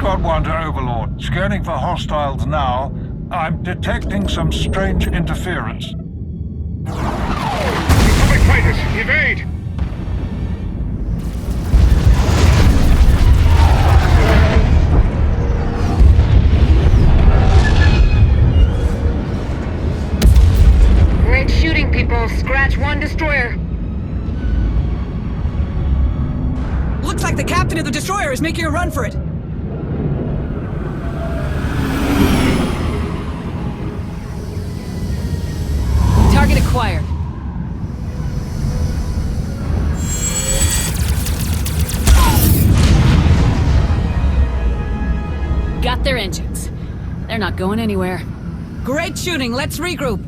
Squad 1 to Overlord. Scanning for hostiles now. I'm detecting some strange interference. Republic fighters, evade! Great shooting, people. Scratch one destroyer. Looks like the captain of the destroyer is making a run for it. Target acquired. Got their engines. They're not going anywhere. Great shooting. Let's regroup.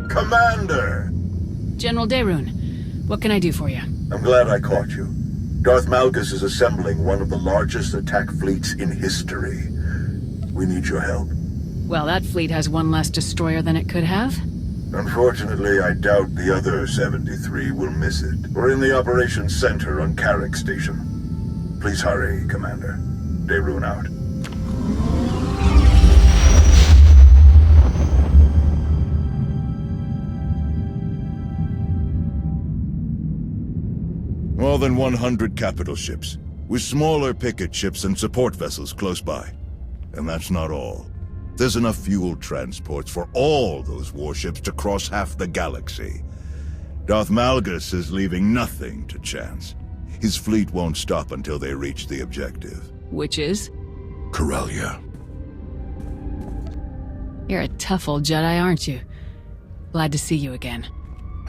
Commander! General Daerun, what can I do for you? I'm glad I caught you. Darth Malgus is assembling one of the largest attack fleets in history. We need your help. Well, that fleet has one less destroyer than it could have. Unfortunately, I doubt the other 73 will miss it. We're in the operations center on Carrick Station. Please hurry, Commander. Daerun out. More than 100 capital ships, with smaller picket ships and support vessels close by. And that's not all. There's enough fuel transports for all those warships to cross half the galaxy. Darth Malgus is leaving nothing to chance. His fleet won't stop until they reach the objective. Which is? Corellia. You're a tough old Jedi, aren't you? Glad to see you again.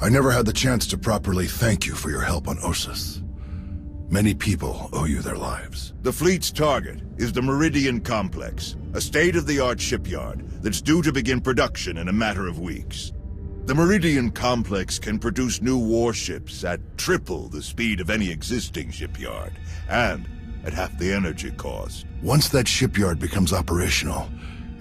I never had the chance to properly thank you for your help on Ossus. Many people owe you their lives. The fleet's target is the Meridian Complex, a state-of-the-art shipyard that's due to begin production in a matter of weeks. The Meridian Complex can produce new warships at triple the speed of any existing shipyard, and at half the energy cost. Once that shipyard becomes operational,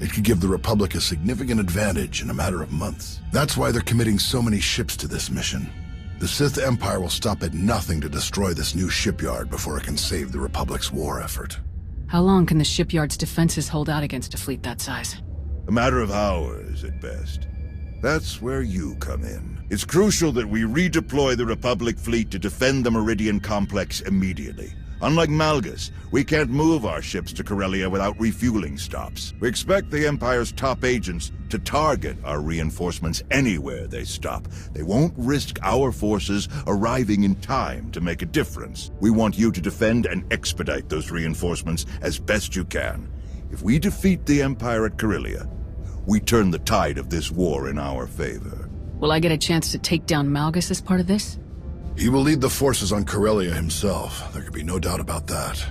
it could give the Republic a significant advantage in a matter of months. That's why they're committing so many ships to this mission. The Sith Empire will stop at nothing to destroy this new shipyard before it can save the Republic's war effort. How long can the shipyard's defenses hold out against a fleet that size? A matter of hours, at best. That's where you come in. It's crucial that we redeploy the Republic fleet to defend the Meridian Complex immediately. Unlike Malgus, we can't move our ships to Corellia without refueling stops. We expect the Empire's top agents to target our reinforcements anywhere they stop. They won't risk our forces arriving in time to make a difference. We want you to defend and expedite those reinforcements as best you can. If we defeat the Empire at Corellia, we turn the tide of this war in our favor. Will I get a chance to take down Malgus as part of this? He will lead the forces on Corellia himself. There can be no doubt about that.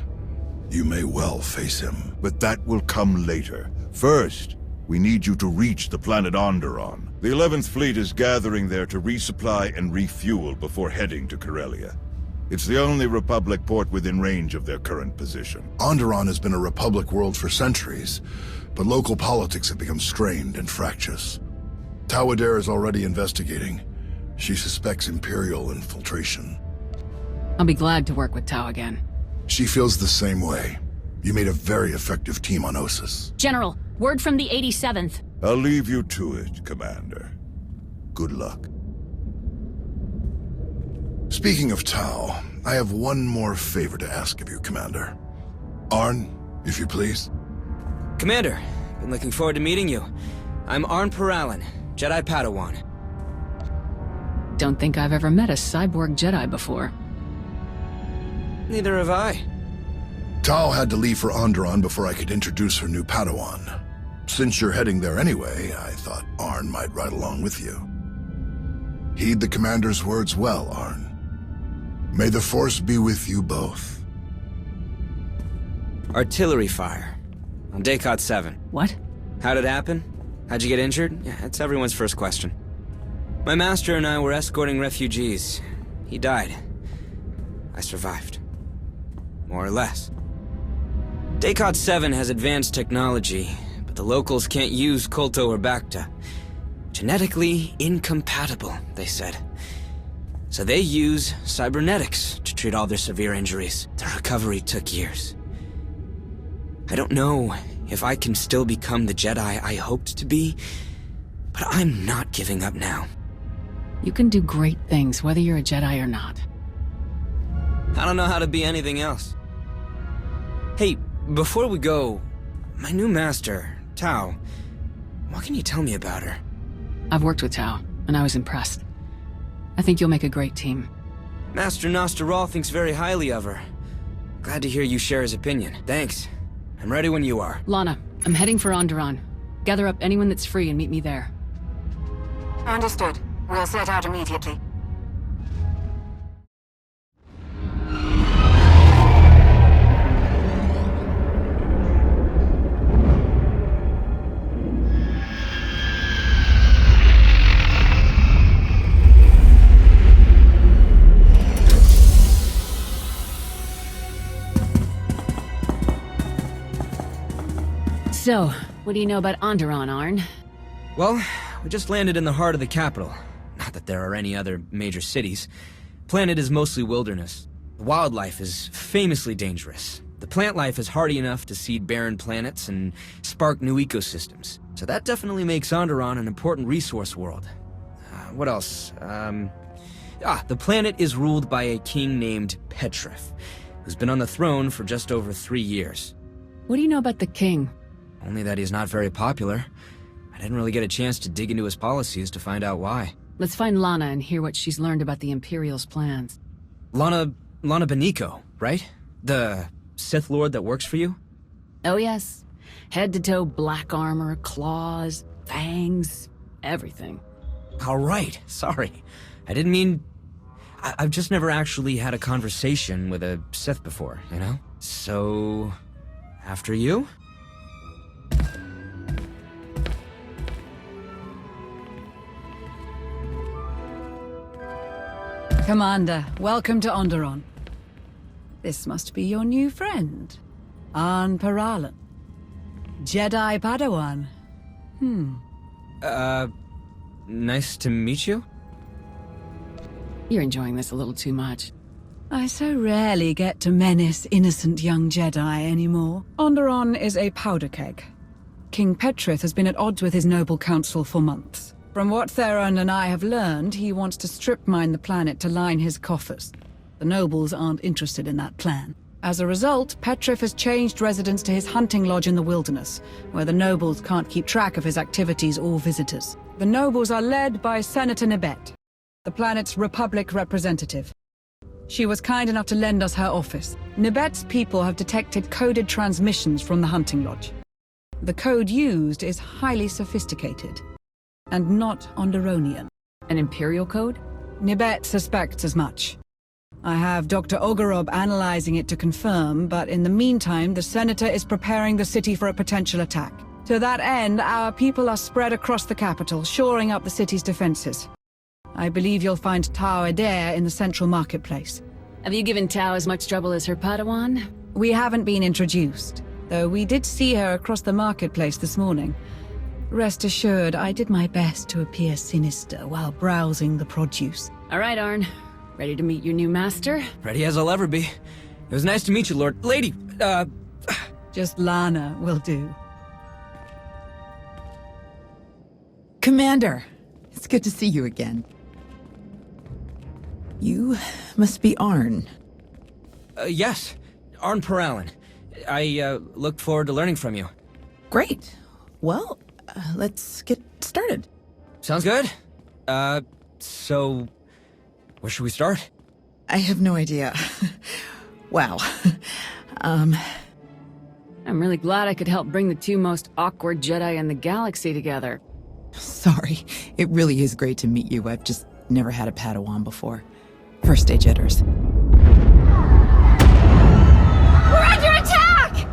You may well face him. But that will come later. First, we need you to reach the planet Onderon. The 11th Fleet is gathering there to resupply and refuel before heading to Corellia. It's the only Republic port within range of their current position. Onderon has been a Republic world for centuries, but local politics have become strained and fractious. Tawader is already investigating. She suspects Imperial infiltration. I'll be glad to work with Tau again. She feels the same way. You made a very effective team on Ossus. General, word from the 87th. I'll leave you to it, Commander. Good luck. Speaking of Tau, I have one more favor to ask of you, Commander. Arn, if you please. Commander, been looking forward to meeting you. I'm Arn Paralan, Jedi Padawan. Don't think I've ever met a cyborg Jedi before. Neither have I. Tau had to leave for Onderon before I could introduce her new Padawan. Since you're heading there anyway, I thought Arn might ride along with you. Heed the Commander's words well, Arn. May the Force be with you both. Artillery fire. On Daycot 7. What? How'd it happen? How'd you get injured? Yeah, that's everyone's first question. My master and I were escorting refugees. He died. I survived. More or less. Daycot 7 has advanced technology, but the locals can't use Kolto or Bacta. Genetically incompatible, they said. So they use cybernetics to treat all their severe injuries. The recovery took years. I don't know if I can still become the Jedi I hoped to be, but I'm not giving up now. You can do great things, whether you're a Jedi or not. I don't know how to be anything else. Hey, before we go, my new master, Tao, what can you tell me about her? I've worked with Tao, and I was impressed. I think you'll make a great team. Master Nostaral thinks very highly of her. Glad to hear you share his opinion. Thanks. I'm ready when you are. Lana, I'm heading for Onderon. Gather up anyone that's free and meet me there. Understood. We'll set out immediately. So, what do you know about Onderon, Arn? Well, we just landed in the heart of the capital. Not that there are any other major cities. Planet is mostly wilderness. The wildlife is famously dangerous. The plant life is hardy enough to seed barren planets and spark new ecosystems. So that definitely makes Onderon an important resource world. What else? The planet is ruled by a king named Petrif, who's been on the throne for just over 3 years. What do you know about the king? Only that he's not very popular. I didn't really get a chance to dig into his policies to find out why. Let's find Lana and hear what she's learned about the Imperial's plans. Lana Beniko, right? The Sith Lord that works for you? Oh yes. Head to toe black armor, claws, fangs, everything. All right, sorry. I didn't mean... I've just never actually had a conversation with a Sith before, you know? So... after you? Commander, welcome to Onderon. This must be your new friend, Arn Paralan. Jedi Padawan. Nice to meet you? You're enjoying this a little too much. I so rarely get to menace innocent young Jedi anymore. Onderon is a powder keg. King Petrith has been at odds with his noble council for months. From what Theron and I have learned, he wants to strip mine the planet to line his coffers. The nobles aren't interested in that plan. As a result, Petrif has changed residence to his hunting lodge in the wilderness, where the nobles can't keep track of his activities or visitors. The nobles are led by Senator Nibet, the planet's Republic representative. She was kind enough to lend us her office. Nibet's people have detected coded transmissions from the hunting lodge. The code used is highly sophisticated, and not Onderonian. An Imperial code? Nibet suspects as much. I have Dr. Ogorob analyzing it to confirm, but in the meantime, the Senator is preparing the city for a potential attack. To that end, our people are spread across the capital, shoring up the city's defenses. I believe you'll find Tao Adair in the central marketplace. Have you given Tao as much trouble as her Padawan? We haven't been introduced, though we did see her across the marketplace this morning. Rest assured, I did my best to appear sinister while browsing the produce. All right, Arn. Ready to meet your new master? Ready as I'll ever be. It was nice to meet you, Lord. Lady, Just Lana will do. Commander, it's good to see you again. You must be Arn. Yes. Arn Paralan. I look forward to learning from you. Great. Well, let's get started. Sounds good. So... where should we start? I have no idea. Wow. I'm really glad I could help bring the two most awkward Jedi in the galaxy together. Sorry. It really is great to meet you. I've just never had a Padawan before. First day jitters. We're under attack!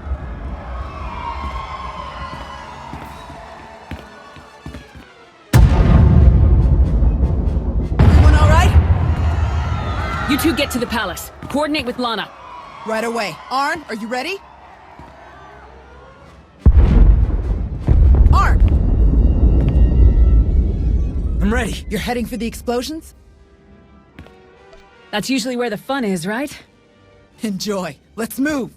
Everyone all right? You two get to the palace. Coordinate with Lana. Right away. Arn, are you ready? Arn! I'm ready. You're heading for the explosions? That's usually where the fun is, right? Enjoy. Let's move.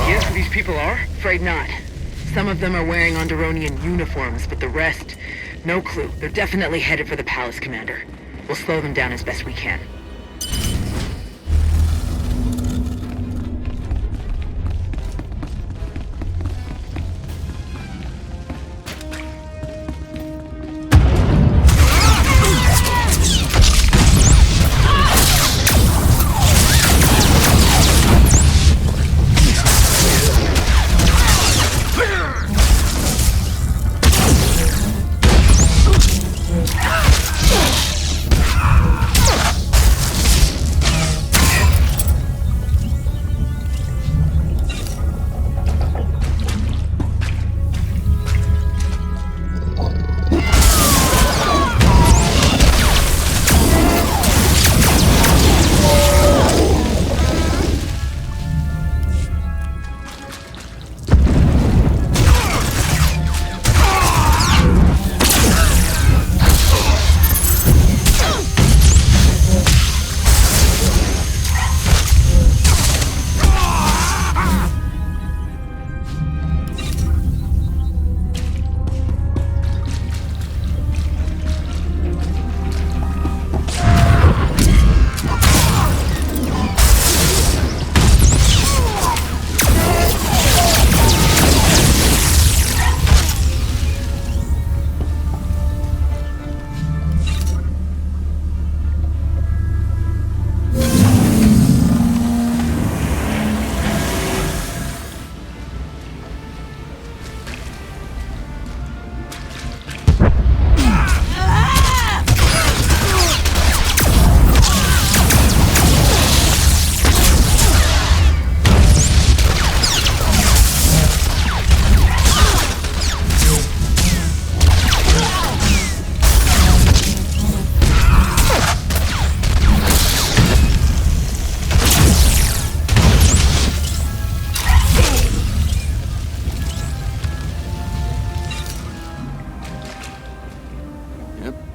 Guess who these people are? Afraid not. Some of them are wearing Onderonian uniforms, but the rest, no clue. They're definitely headed for the palace, Commander. We'll slow them down as best we can.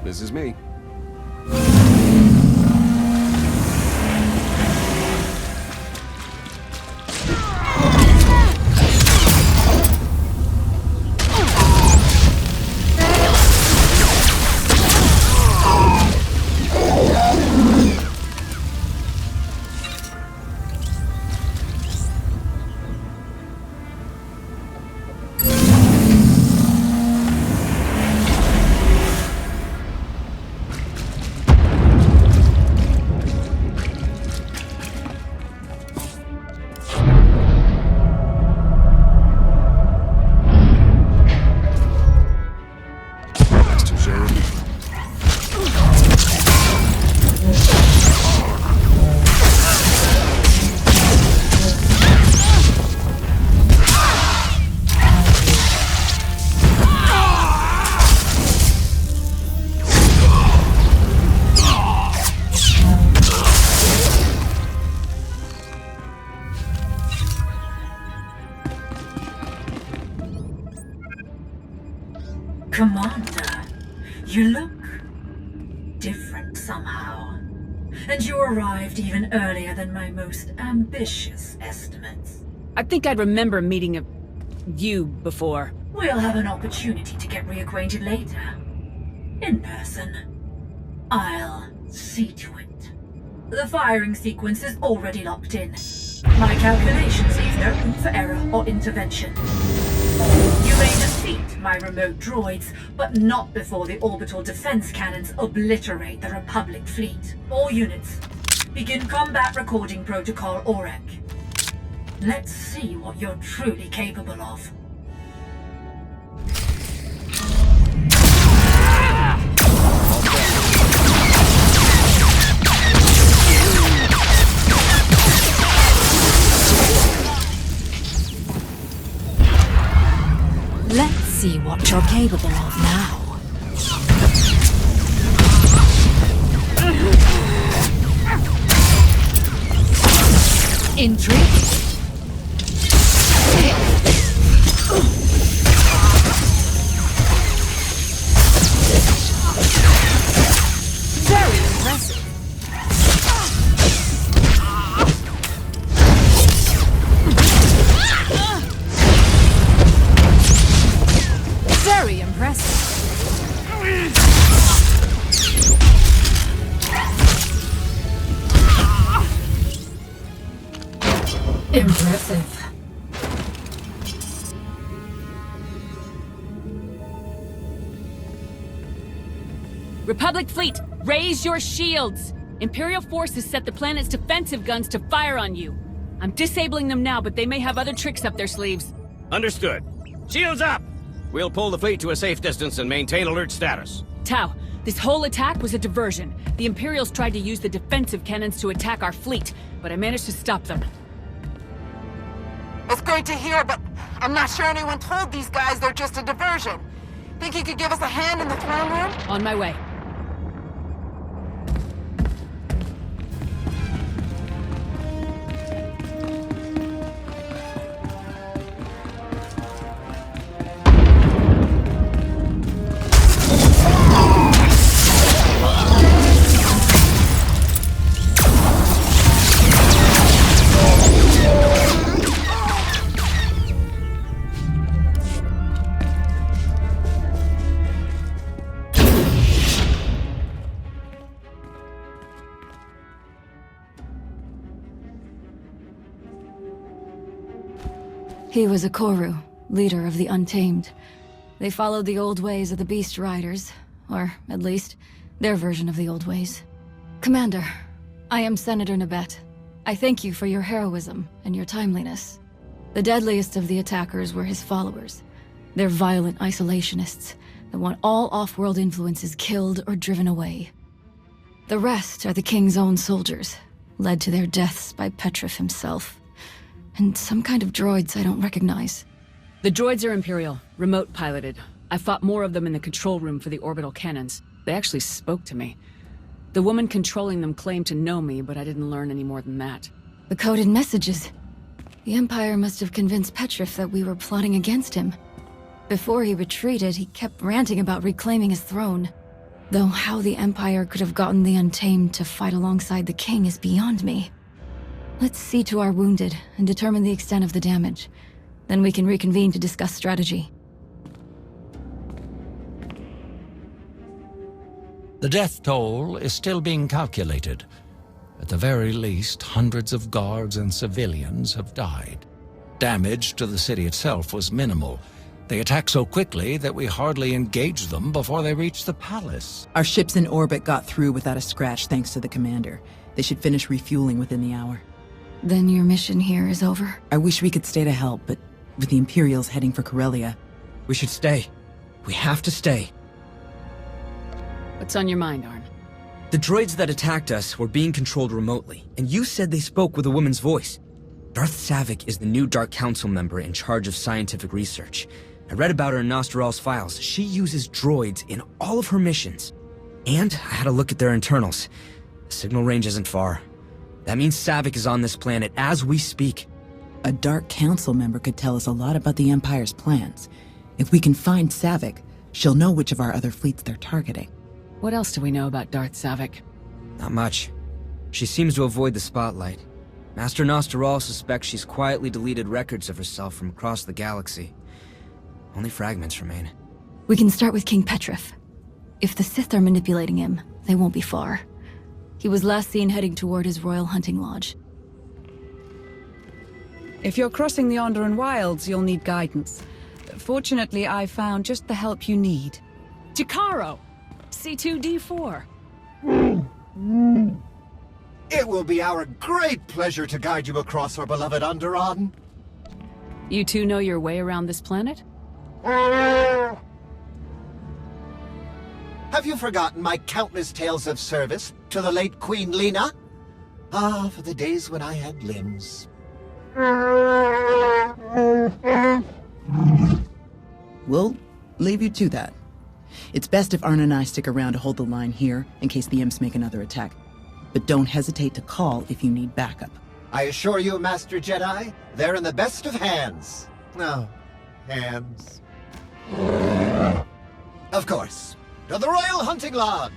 This is me. Commander, you look different somehow. And you arrived even earlier than my most ambitious estimates. I think I'd remember meeting you before. We'll have an opportunity to get reacquainted later. In person. I'll see to it. The firing sequence is already locked in. My calculations leave no room for error or intervention. You may defeat my remote droids, but not before the orbital defense cannons obliterate the Republic fleet. All units, begin combat recording protocol OREC. Let's see what you're truly capable of. Let's see what you're capable of now. Intrigue. Very impressive. Very impressive. Impressive. Republic fleet, raise your shields! Imperial forces set the planet's defensive guns to fire on you. I'm disabling them now, but they may have other tricks up their sleeves. Understood. Shields up! We'll pull the fleet to a safe distance and maintain alert status. Tau, this whole attack was a diversion. The Imperials tried to use the defensive cannons to attack our fleet, but I managed to stop them. It's great to hear, but I'm not sure anyone told these guys they're just a diversion. Think you could give us a hand in the throne room? On my way. He was a Koru, leader of the Untamed. They followed the old ways of the Beast Riders, or, at least, their version of the old ways. Commander, I am Senator Nabet. I thank you for your heroism and your timeliness. The deadliest of the attackers were his followers. They're violent isolationists that want all off-world influences killed or driven away. The rest are the King's own soldiers, led to their deaths by Petrif himself. And some kind of droids I don't recognize. The droids are Imperial, remote piloted. I fought more of them in the control room for the orbital cannons. They actually spoke to me. The woman controlling them claimed to know me, but I didn't learn any more than that. The coded messages. The Empire must have convinced Petrif that we were plotting against him. Before he retreated, he kept ranting about reclaiming his throne. Though how the Empire could have gotten the Untamed to fight alongside the King is beyond me. Let's see to our wounded and determine the extent of the damage. Then we can reconvene to discuss strategy. The death toll is still being calculated. At the very least, hundreds of guards and civilians have died. Damage to the city itself was minimal. They attacked so quickly that we hardly engaged them before they reached the palace. Our ships in orbit got through without a scratch thanks to the commander. They should finish refueling within the hour. Then your mission here is over? I wish we could stay to help, but with the Imperials heading for Corellia... We should stay. We have to stay. What's on your mind, Arn? The droids that attacked us were being controlled remotely, and you said they spoke with a woman's voice. Darth Savik is the new Dark Council member in charge of scientific research. I read about her in Nostral's files. She uses droids in all of her missions. And I had a look at their internals. The signal range isn't far. That means Savik is on this planet as we speak. A Dark Council member could tell us a lot about the Empire's plans. If we can find Savik, she'll know which of our other fleets they're targeting. What else do we know about Darth Savik? Not much. She seems to avoid the spotlight. Master Nostral suspects she's quietly deleted records of herself from across the galaxy. Only fragments remain. We can start with King Petrif. If the Sith are manipulating him, they won't be far. He was last seen heading toward his royal hunting lodge. If you're crossing the Onderon wilds, you'll need guidance. Fortunately, I found just the help you need. Jakaro! C2D4. It will be our great pleasure to guide you across our beloved Onderon. You two know your way around this planet? Have you forgotten my countless tales of service to the late Queen Lena? Ah, for the days when I had limbs. We'll leave you to that. It's best if Arn and I stick around to hold the line here in case the imps make another attack. But don't hesitate to call if you need backup. I assure you, Master Jedi, they're in the best of hands. No, hands. Of course. To the Royal Hunting Lodge!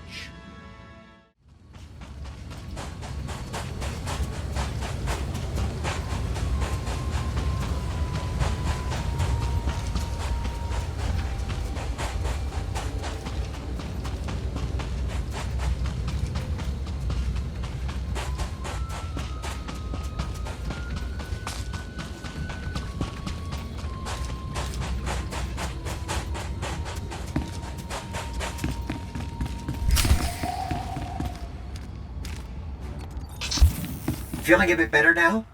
Feeling a bit better now?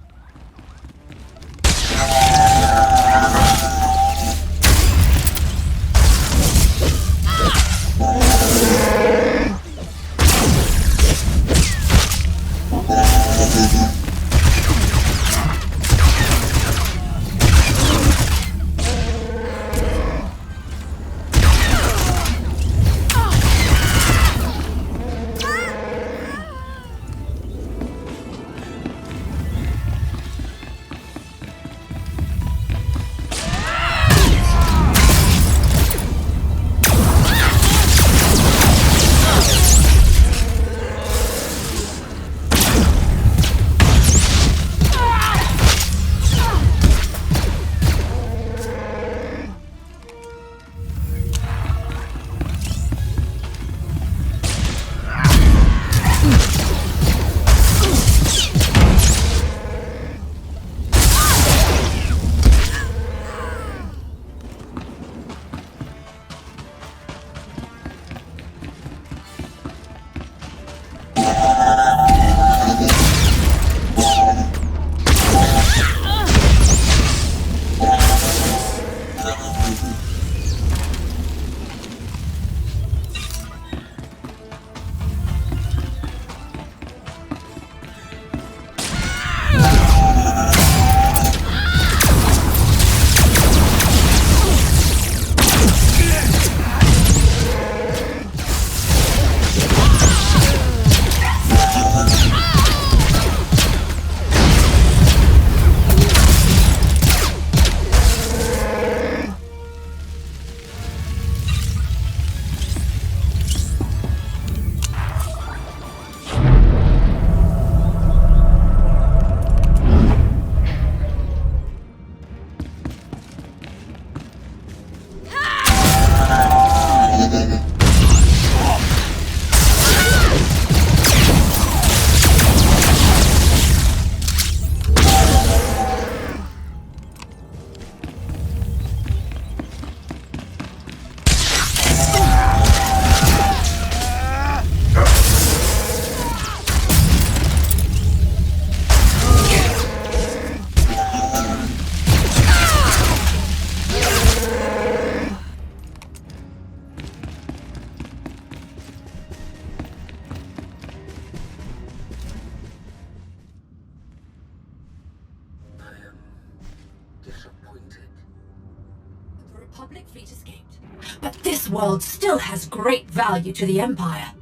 Republic fleet escaped. But this world still has great value to the Empire.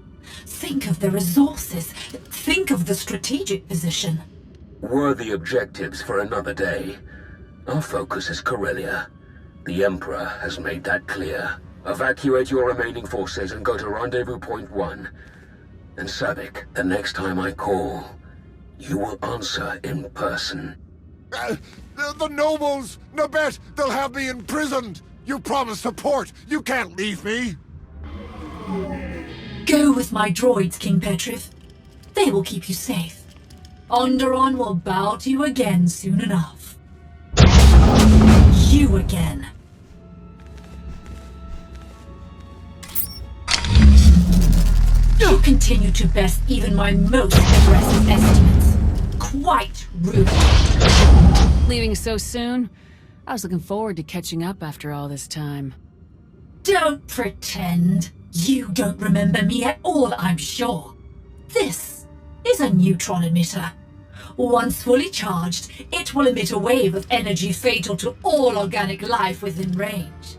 Think of the resources. Think of the strategic position. Worthy objectives for another day. Our focus is Corellia. The Emperor has made that clear. Evacuate your remaining forces and go to Rendezvous Point 1. And Savik, the next time I call, you will answer in person. The nobles! Nabet, they'll have me imprisoned! You promised support! You can't leave me! Go with my droids, King Petrith. They will keep you safe. Onderon will bow to you again soon enough. You again. You continue to best even my most aggressive estimates. Quite rude. Leaving so soon? I was looking forward to catching up after all this time. Don't pretend. You don't remember me at all, I'm sure. This is a neutron emitter. Once fully charged, it will emit a wave of energy fatal to all organic life within range.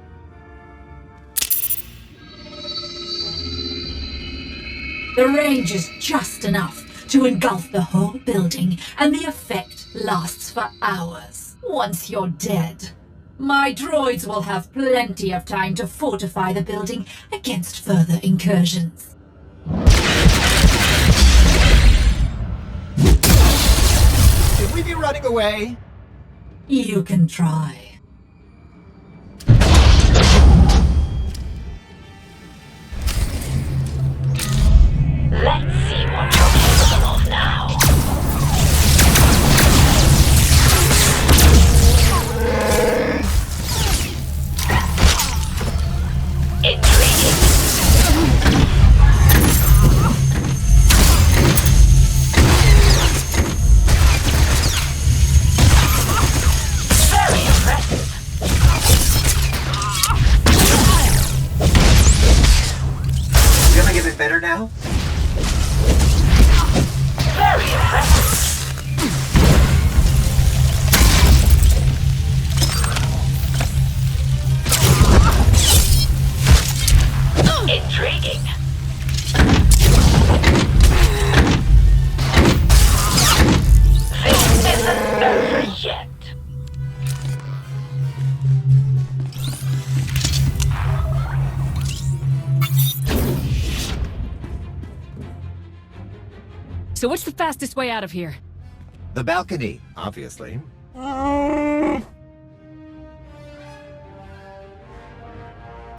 The range is just enough to engulf the whole building, and the effect lasts for hours. Once you're dead, my droids will have plenty of time to fortify the building against further incursions. Should we be running away? You can try. Let's see what you're capable of now. Intriguing. Very impressive. Gonna get it better now? Very impressive. Intriguing. This isn't over yet. So what's the fastest way out of here? The balcony, obviously.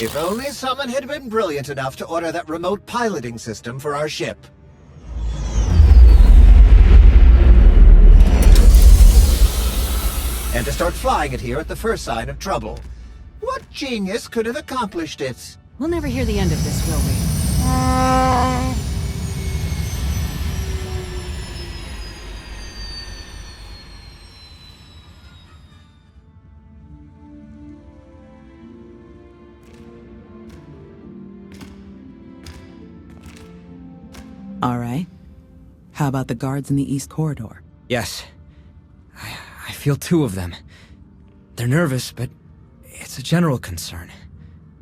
If only someone had been brilliant enough to order that remote piloting system for our ship. And to start flying it here at the first sign of trouble. What genius could have accomplished it? We'll never hear the end of this, will we? All right. How about the guards in the East Corridor? Yes. I feel two of them. They're nervous, but it's a general concern.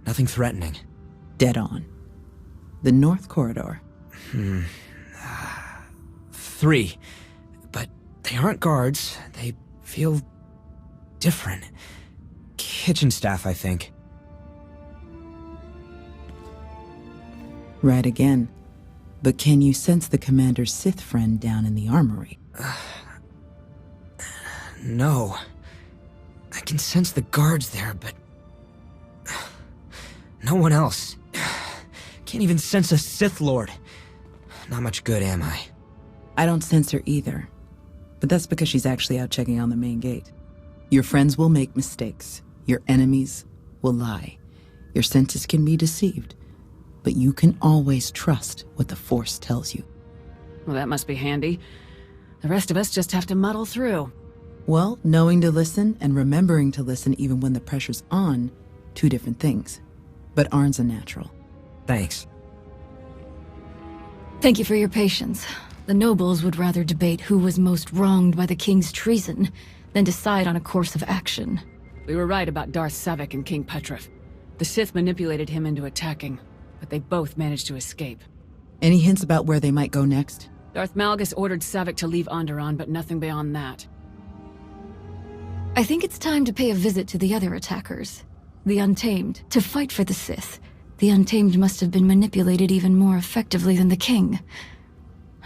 Nothing threatening. Dead on. The North Corridor. 3. But they aren't guards. They feel different. Kitchen staff, I think. Right again. But can you sense the Commander's Sith friend down in the armory? No. I can sense the guards there, but... no one else. Can't even sense a Sith Lord. Not much good, am I? I don't sense her either. But that's because she's actually out checking on the main gate. Your friends will make mistakes. Your enemies will lie. Your senses can be deceived. But you can always trust what the Force tells you. Well, that must be handy. The rest of us just have to muddle through. Well, knowing to listen and remembering to listen even when the pressure's on, 2 different things. But Arn's a natural. Thanks. Thank you for your patience. The nobles would rather debate who was most wronged by the king's treason than decide on a course of action. We were right about Darth Savik and King Petrov. The Sith manipulated him into attacking, but they both managed to escape. Any hints about where they might go next? Darth Malgus ordered Savik to leave Onderon, but nothing beyond that. I think it's time to pay a visit to the other attackers. The Untamed. To fight for the Sith, the Untamed must have been manipulated even more effectively than the King.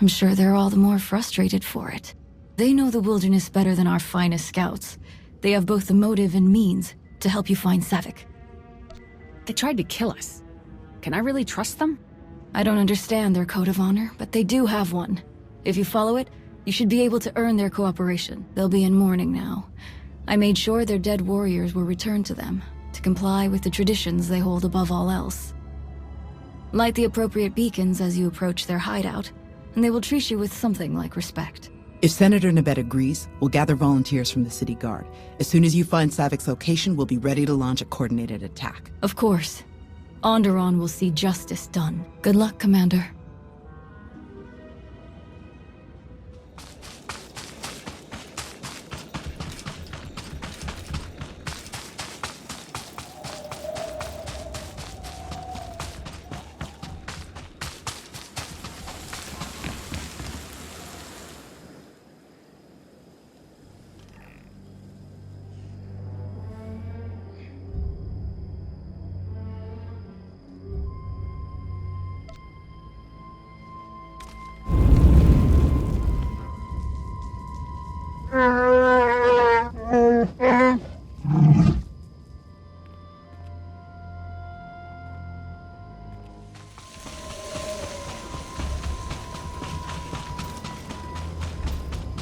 I'm sure they're all the more frustrated for it. They know the wilderness better than our finest scouts. They have both the motive and means to help you find Savik. They tried to kill us. Can I really trust them? I don't understand their code of honor, but they do have one. If you follow it, you should be able to earn their cooperation. They'll be in mourning now. I made sure their dead warriors were returned to them, to comply with the traditions they hold above all else. Light the appropriate beacons as you approach their hideout, and they will treat you with something like respect. If Senator Nabet agrees, we'll gather volunteers from the city guard. As soon as you find Savik's location, we'll be ready to launch a coordinated attack. Of course. Onderon will see justice done. Good luck, Commander.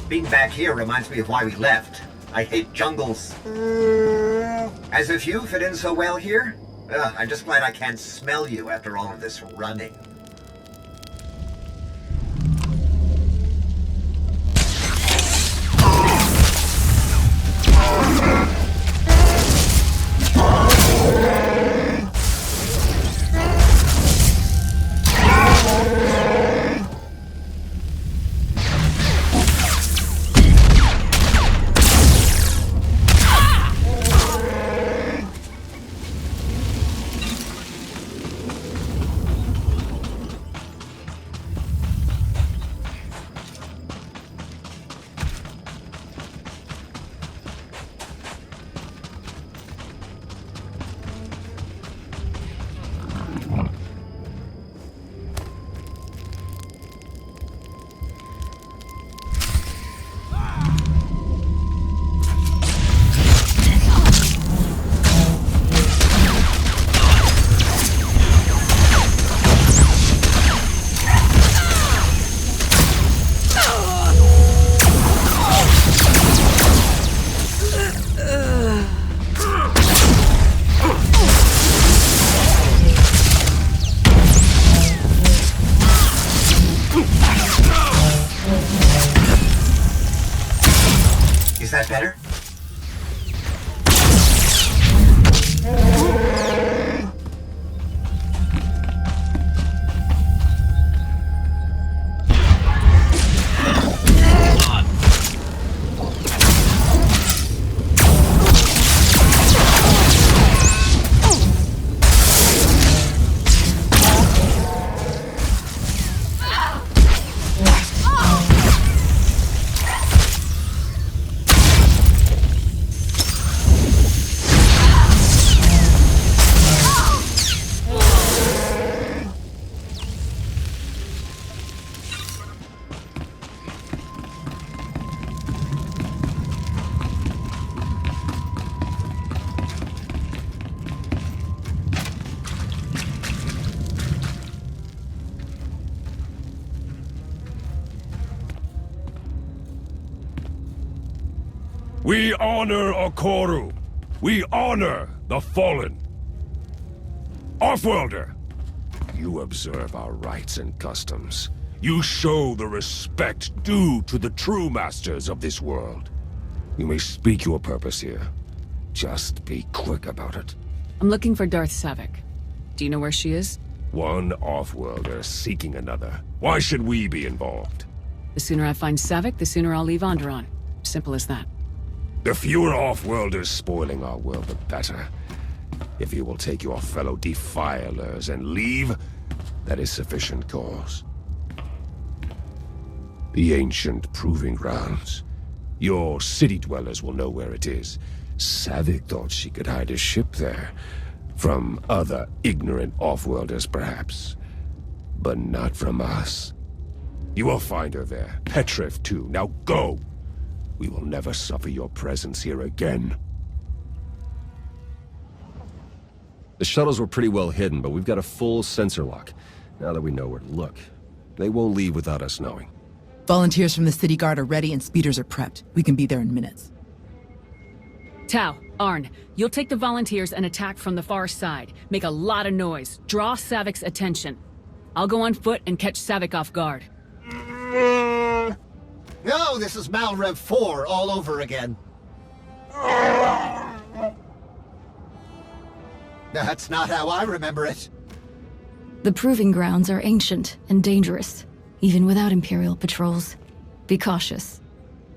Being back here reminds me of why we left. I hate jungles. As if you fit in so well here? I'm just glad I can't smell you after all of this running. Is that better? We honor Okoru. We honor the fallen. Offworlder, you observe our rites and customs. You show the respect due to the true masters of this world. You may speak your purpose here. Just be quick about it. I'm looking for Darth Savik. Do you know where she is? One Offworlder seeking another. Why should we be involved? The sooner I find Savik, the sooner I'll leave Onderon. Simple as that. The fewer Offworlders spoiling our world, the better. If you will take your fellow defilers and leave, that is sufficient cause. The ancient proving grounds. Your city dwellers will know where it is. Savik thought she could hide a ship there. From other ignorant Offworlders, perhaps. But not from us. You will find her there. Petrif, too. Now go! We will never suffer your presence here again. The shuttles were pretty well hidden, but we've got a full sensor lock. Now that we know where to look, they won't leave without us knowing. Volunteers from the city guard are ready and speeders are prepped. We can be there in minutes. Tau, Arn, you'll take the volunteers and attack from the far side. Make a lot of noise. Draw Savik's attention. I'll go on foot and catch Savik off guard. No, this is Malrev 4 all over again. That's not how I remember it. The proving grounds are ancient and dangerous, even without Imperial patrols. Be cautious.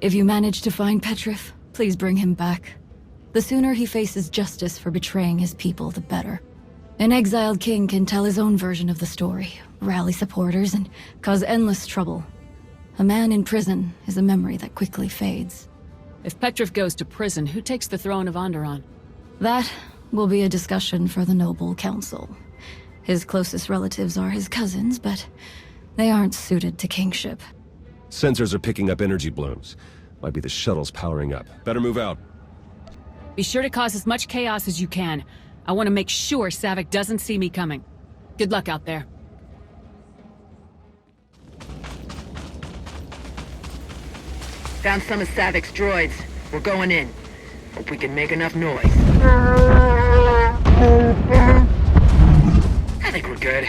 If you manage to find Petrif, please bring him back. The sooner he faces justice for betraying his people, the better. An exiled king can tell his own version of the story, rally supporters, and cause endless trouble. A man in prison is a memory that quickly fades. If Petrif goes to prison, who takes the throne of Onderon? That will be a discussion for the Noble Council. His closest relatives are his cousins, but they aren't suited to kingship. Sensors are picking up energy blooms. Might be the shuttles powering up. Better move out. Be sure to cause as much chaos as you can. I want to make sure Savik doesn't see me coming. Good luck out there. Found some of Savik's droids. We're going in. Hope we can make enough noise. I think we're good.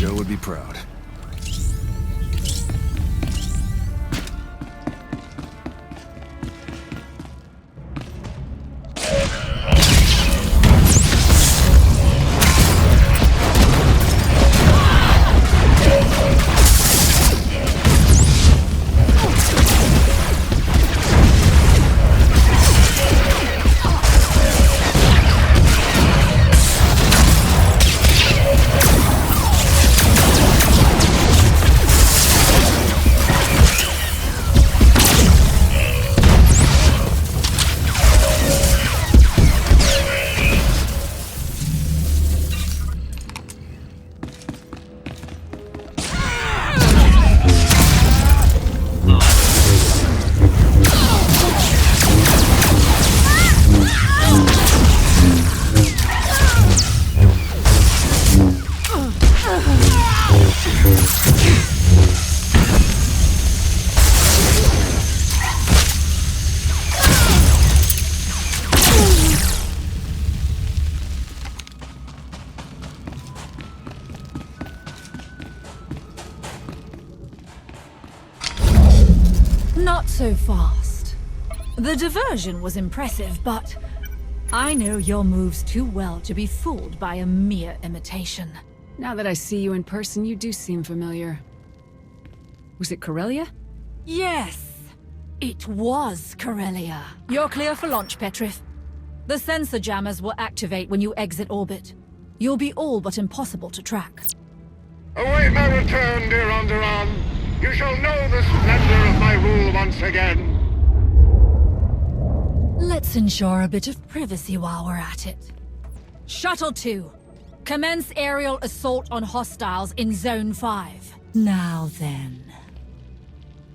Joe would be proud. Not so fast. The diversion was impressive, but I know your moves too well to be fooled by a mere imitation. Now that I see you in person, you do seem familiar. Was it Corellia? Yes, it was Corellia. You're clear for launch, Petrif. The sensor jammers will activate when you exit orbit. You'll be all but impossible to track. Await my return, dear Onderon. You shall know the splendor of my rule once again. Let's ensure a bit of privacy while we're at it. Shuttle 2, commence aerial assault on hostiles in Zone 5. Now then.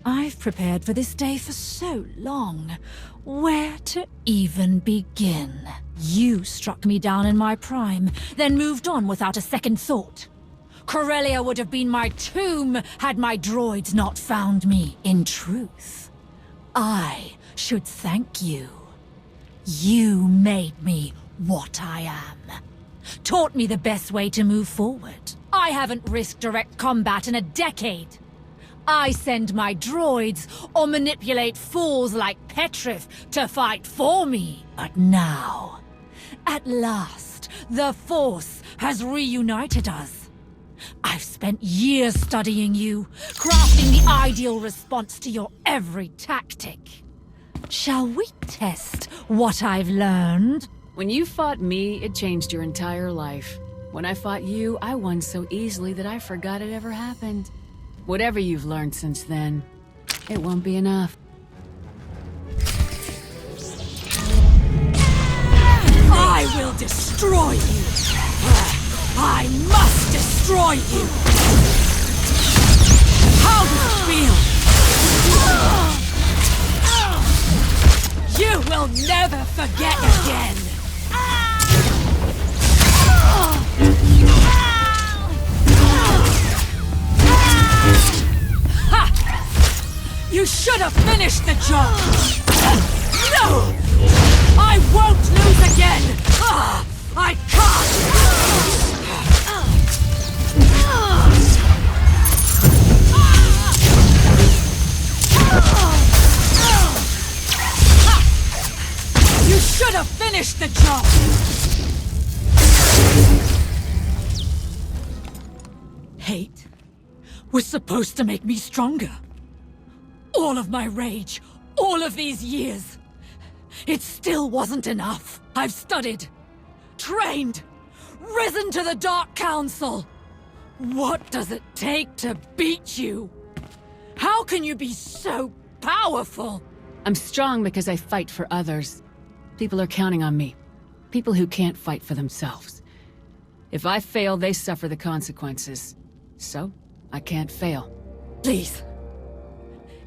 I've prepared for this day for so long. Where to even begin? You struck me down in my prime, then moved on without a second thought. Corellia would have been my tomb had my droids not found me. In truth, I should thank you. You made me what I am. Taught me the best way to move forward. I haven't risked direct combat in a decade. I send my droids or manipulate fools like Petrif to fight for me. But now, at last, the Force has reunited us. I've spent years studying you, crafting the ideal response to your every tactic. Shall we test what I've learned? When you fought me, it changed your entire life. When I fought you, I won so easily that I forgot it ever happened. Whatever you've learned since then, it won't be enough. I will destroy you! I must destroy you! How does it feel? You will never forget again! You should have finished the job! No! I won't lose again! I can't! You should have finished the job! Hate was supposed to make me stronger. All of my rage, all of these years. It still wasn't enough. I've studied, trained, risen to the Dark Council. What does it take to beat you? How can you be so powerful? I'm strong because I fight for others. People are counting on me. People who can't fight for themselves. If I fail, they suffer the consequences. So, I can't fail. Please.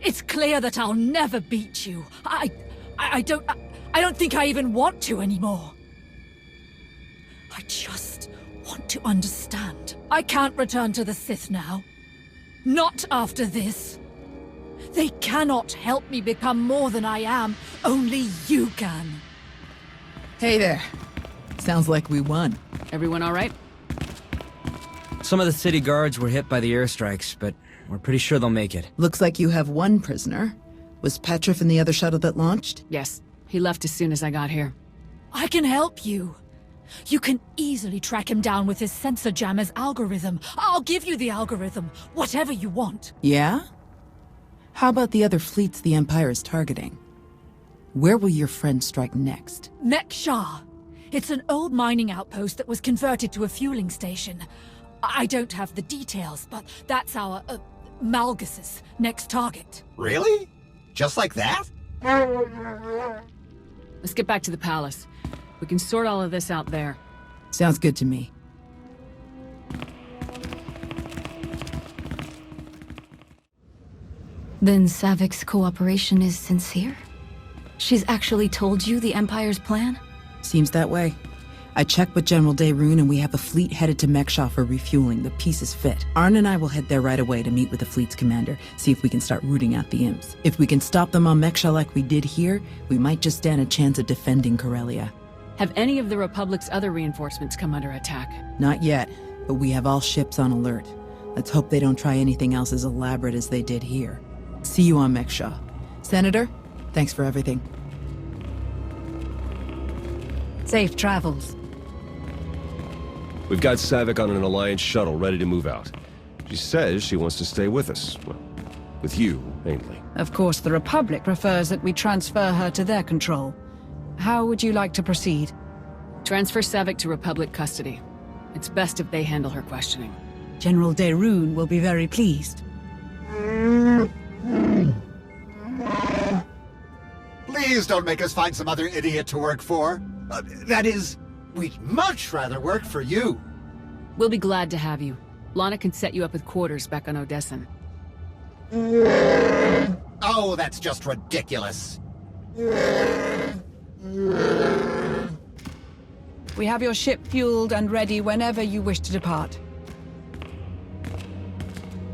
It's clear that I'll never beat you. I don't think I even want to anymore. I just want to understand. I can't return to the Sith now. Not after this. They cannot help me become more than I am. Only you can. Hey there. Sounds like we won. Everyone all right? Some of the city guards were hit by the airstrikes, but we're pretty sure they'll make it. Looks like you have one prisoner. Was Petrif in the other shuttle that launched? Yes. He left as soon as I got here. I can help you. You can easily track him down with his sensor jammer's algorithm. I'll give you the algorithm, whatever you want. Yeah? How about the other fleets the Empire is targeting? Where will your friend strike next? Mek-Shah. It's an old mining outpost that was converted to a fueling station. I don't have the details, but that's our, Malgus's next target. Really? Just like that? Let's get back to the palace. We can sort all of this out there. Sounds good to me. Then Savik's cooperation is sincere? She's actually told you the Empire's plan? Seems that way. I checked with General Daerun and we have a fleet headed to Mek-Shah for refueling. The pieces fit. Arn and I will head there right away to meet with the fleet's commander, see if we can start rooting out the imps. If we can stop them on Mek-Shah like we did here, we might just stand a chance of defending Corellia. Have any of the Republic's other reinforcements come under attack? Not yet, but we have all ships on alert. Let's hope they don't try anything else as elaborate as they did here. See you on Mek-Shah. Senator, thanks for everything. Safe travels. We've got Savik on an Alliance shuttle ready to move out. She says she wants to stay with us. Well, with you, mainly. Of course, the Republic prefers that we transfer her to their control. How would you like to proceed? Transfer Savik to Republic custody. It's best if they handle her questioning. General Daerun will be very pleased. Please don't make us find some other idiot to work for. That is, we'd much rather work for you. We'll be glad to have you. Lana can set you up with quarters back on Odessen. Oh, that's just ridiculous. We have your ship fueled and ready whenever you wish to depart.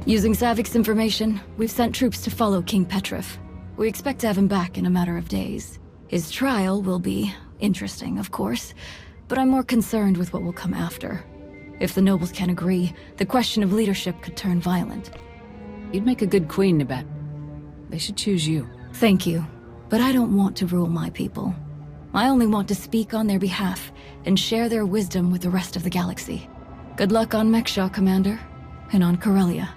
Using Savik's information, we've sent troops to follow King Petrif. We expect to have him back in a matter of days. His trial will be interesting, of course, but I'm more concerned with what will come after. If the nobles can agree, the question of leadership could turn violent. You'd make a good queen, Nabet. They should choose you. Thank you, but I don't want to rule my people. I only want to speak on their behalf and share their wisdom with the rest of the galaxy. Good luck on Mekshar, Commander, and on Corellia.